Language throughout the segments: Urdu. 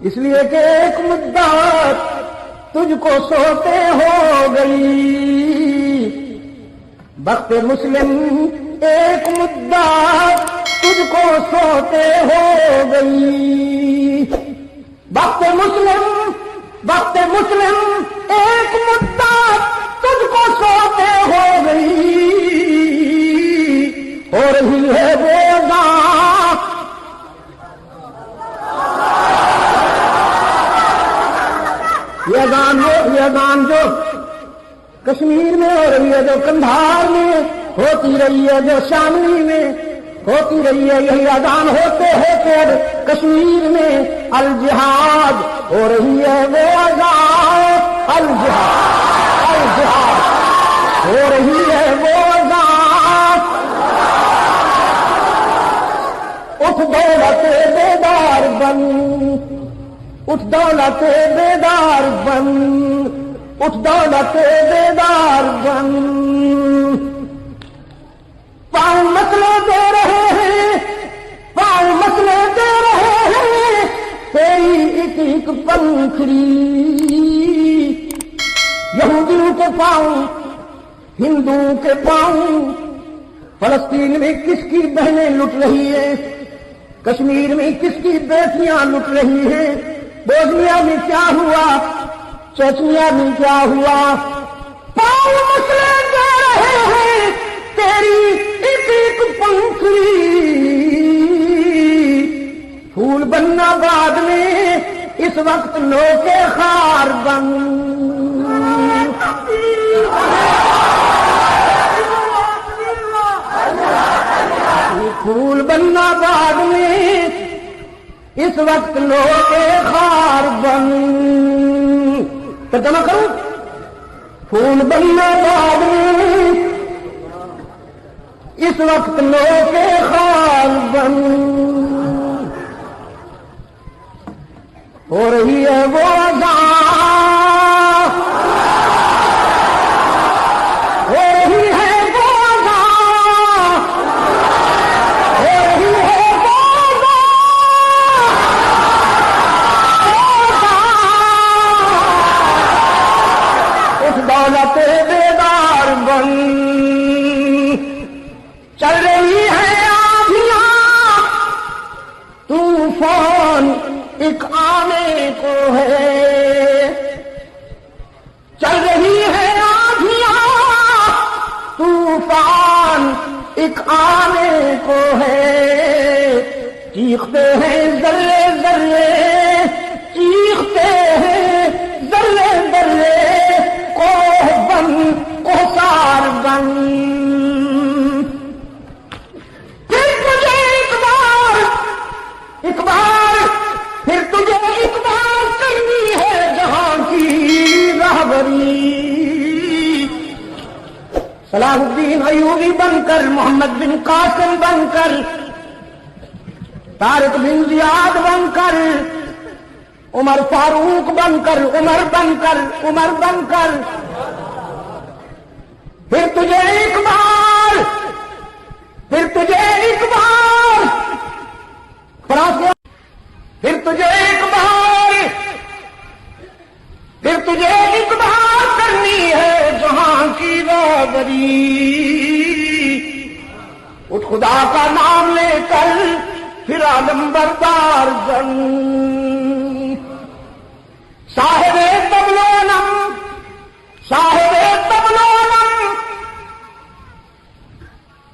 اس لیے کہ ایک مدت تجھ کو سوتے ہو گئی، بخت مسلم ایک مدت تجھ کو سوتے ہو گئی، بخت مسلم ایک مدت تجھ کو سوتے ہو گئی، ہو رہی ہے وہ یہ اذان جو کشمیر میں ہو رہی ہے، جو کندھار میں ہوتی رہی ہے، جو شاملی میں ہوتی رہی ہے، یہی اذان ہوتے ہوتے اب کشمیر میں الجہاد ہو رہی ہے، وہ اذان الجہاد ہو رہی ہے، وہ اذان اٹھ دولت بیدار بن، اٹھ دولت بیدار بن، اٹھ دولت بیدار بن، پاؤں مسئلے دے رہے ہیں، پاؤں مسئلے دے رہے ہیں، تیری ایک ایک پنکھڑی، یہودیوں کے پاؤں، ہندوؤں کے پاؤں، فلسطین میں کس کی بہنیں لٹ رہی ہیں، کشمیر میں کس کی بیٹیاں لٹ رہی ہیں، بوسنیا میں کیا ہوا، چچنیا میں کیا ہوا، پاؤں مسئلے دے رہے ہیں، تیری ایک ایک پنکھڑی، پھول بننا بعد میں اس وقت لو کے خار بن، پھول بننا بعد میں اس وقت لو کے خار بن، ترجمہ کروں، پھول بننا بعد میں اس وقت لو کے خار بن، ہو رہی ہے وہ اذان، ہو رہی ہے وہ اذان، ہو رہی ہے وہ اذان، اس دولت بیدار بن، چل رہی ہے آندھیاں، طوفان ایک آنے کو ہے، چل رہی ہے آندھیاں، طوفان ایک آنے کو ہے، چیختے ہیں ذرے ذرے، چیختے ہیں ذرے ذرے، کوہ بن کوثار بن، پھر تجھے ایک بار کرنی ہے جہاں کی رہبری، صلاح الدین ایوبی بن کر، محمد بن قاسم بن کر، طارق بن زیاد بن کر، عمر فاروق بن کر، عمر بن کر، عمر بن کر، پھر تجھے ایک بار، پھر تجھے ایک بار، پھر تجھے ایک بار، پھر تجھے ایک بار کرنی ہے جہاں کی رہبری، اٹھ خدا کا نام لے کر پھر عالم بردار بن، صاحب تبلونم، صاحب تبلونم،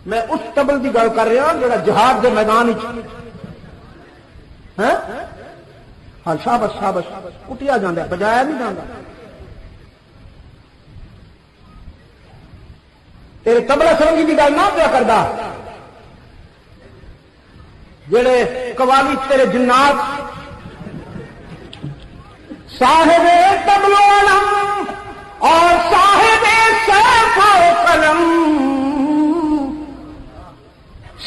میں اس تبل کی گل کر رہا ہوں جڑا جہاد کے میدان ہاں شابش شابش کٹیا جانا بجایا نہیں جانا، تیرے تبلا سرنگی کی گل نہ پیا کرتا، جڑے قوالی تیرے جنات، صاحب تبلونم اور صاحب سیف و قلم،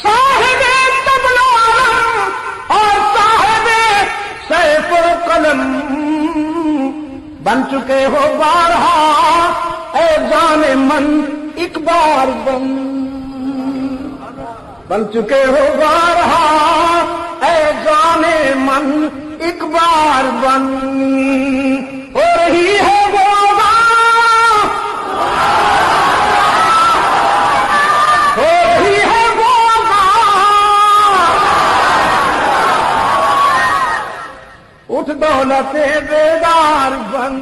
صاحب تبلونم اور صاحب سیف و قلم، بن چکے ہو بارہا اے جان من ایک بار بن چکے ہو بارہا اے جان من ایک بار بن ہو رہی ہے وہ آزاں، ہو رہی ہے وہ آزاں، اٹھ دولت بیدار بن